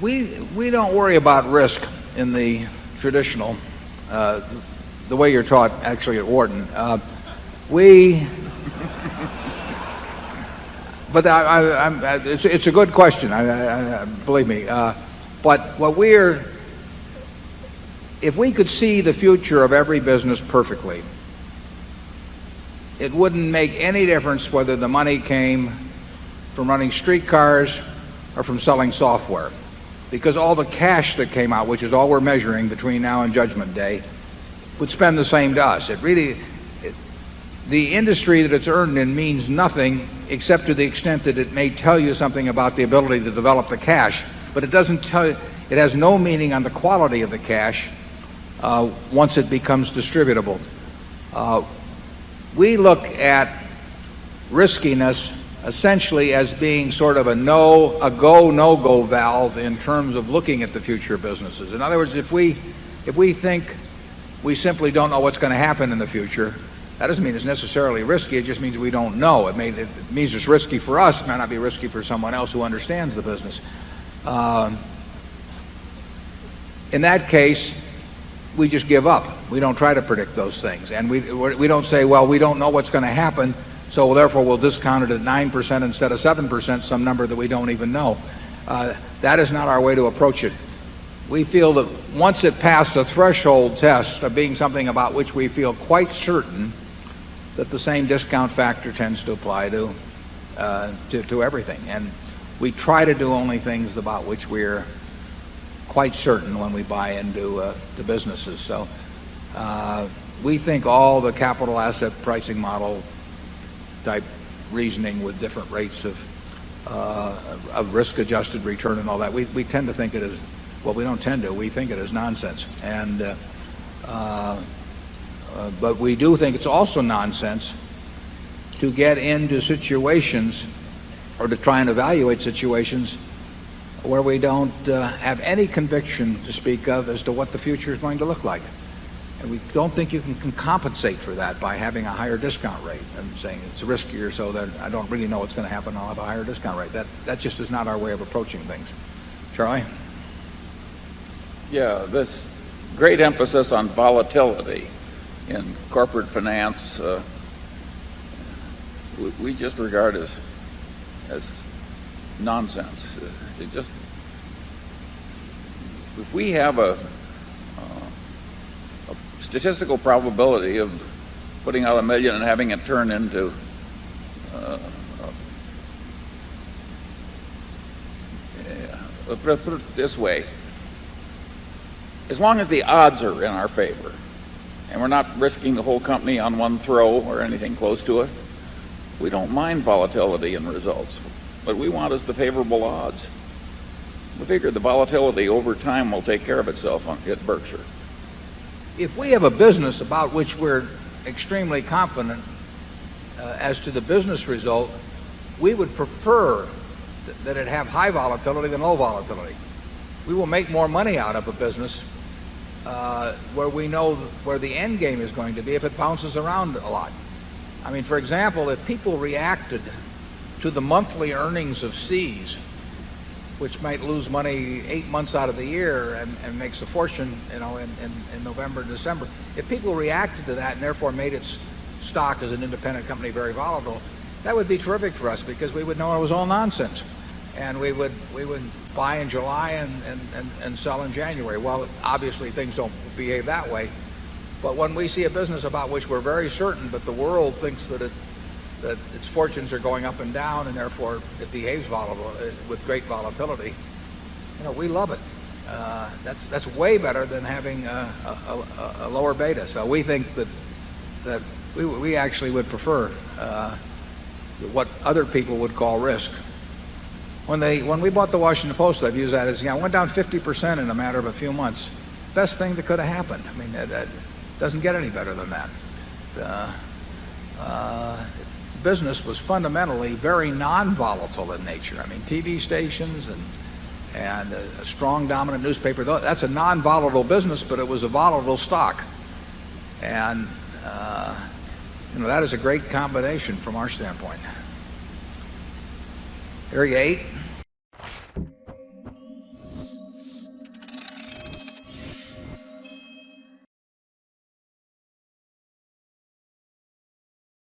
we don't worry about risk in the traditional, the way you're taught actually at Wharton. We, but it's a good question. Believe me. But if we could see the future of every business perfectly, it wouldn't make any difference whether the money came from running streetcars or from selling software, because all the cash that came out, which is all we're measuring between now and Judgment Day, would spend the same to us. The industry that it's earned in means nothing except to the extent that it may tell you something about the ability to develop the cash, but it doesn't tell you, it has no meaning on the quality of the cash once it becomes distributable. We look at riskiness essentially as being sort of a go, no-go valve in terms of looking at the future of businesses. In other words, if we think we simply don't know what's going to happen in the future, that doesn't mean it's necessarily risky. It just means we don't know. It means it's risky for us. It might not be risky for someone else who understands the business. In that case, we just give up. We don't try to predict those things. And we don't say, well, we don't know what's going to happen, so therefore we'll discount it at 9% instead of 7%, some number that we don't even know. That is not our way to approach it. We feel that once it passed the threshold test of being something about which we feel quite certain, that the same discount factor tends to apply to everything. And we try to do only things about which we're quite certain when we buy into the businesses. So we think all the capital asset pricing model type reasoning with different rates of risk-adjusted return and all that, we tend to think it is, well, we don't tend to, we think it is nonsense. And but we do think it's also nonsense to get into situations or to try and evaluate situations where we don't have any conviction to speak of as to what the future is going to look like. And we don't think you can compensate for that by having a higher discount rate and saying it's riskier so that I don't really know what's going to happen, I'll have a higher discount rate. That just is not our way of approaching things. Charlie? Yeah, this great emphasis on volatility in corporate finance, we just regard as nonsense. If we have a statistical probability of putting out $1 million and having it turn into put it this way, as long as the odds are in our favor and we're not risking the whole company on one throw or anything close to it, we don't mind volatility in results. What we want is the favorable odds. We figure the volatility over time will take care of itself at Berkshire. If we have a business about which we're extremely confident as to the business result, we would prefer that it have high volatility than low volatility. We will make more money out of a business where we know where the end game is going to be if it bounces around a lot. I mean, for example, if people reacted to the monthly earnings of Seas, which might lose money 8 months out of the year and makes a fortune, in November and December, if people reacted to that and therefore made its stock as an independent company very volatile, that would be terrific for us because we would know it was all nonsense. And we would buy in July and sell in January. Well, obviously things don't behave that way. But when we see a business about which we're very certain, but the world thinks that its fortunes are going up and down and therefore it behaves with great volatility, we love it. That's way better than having a lower beta. So we think that we actually would prefer what other people would call risk. When we bought the Washington Post, I've used that as, it went down 50% in a matter of a few months. Best thing that could have happened. I mean, that doesn't get any better than that. Business was fundamentally very non-volatile in nature. I mean, TV stations and a strong dominant newspaper, that's a non-volatile business, but it was a volatile stock. And, that is a great combination from our standpoint. Area 8.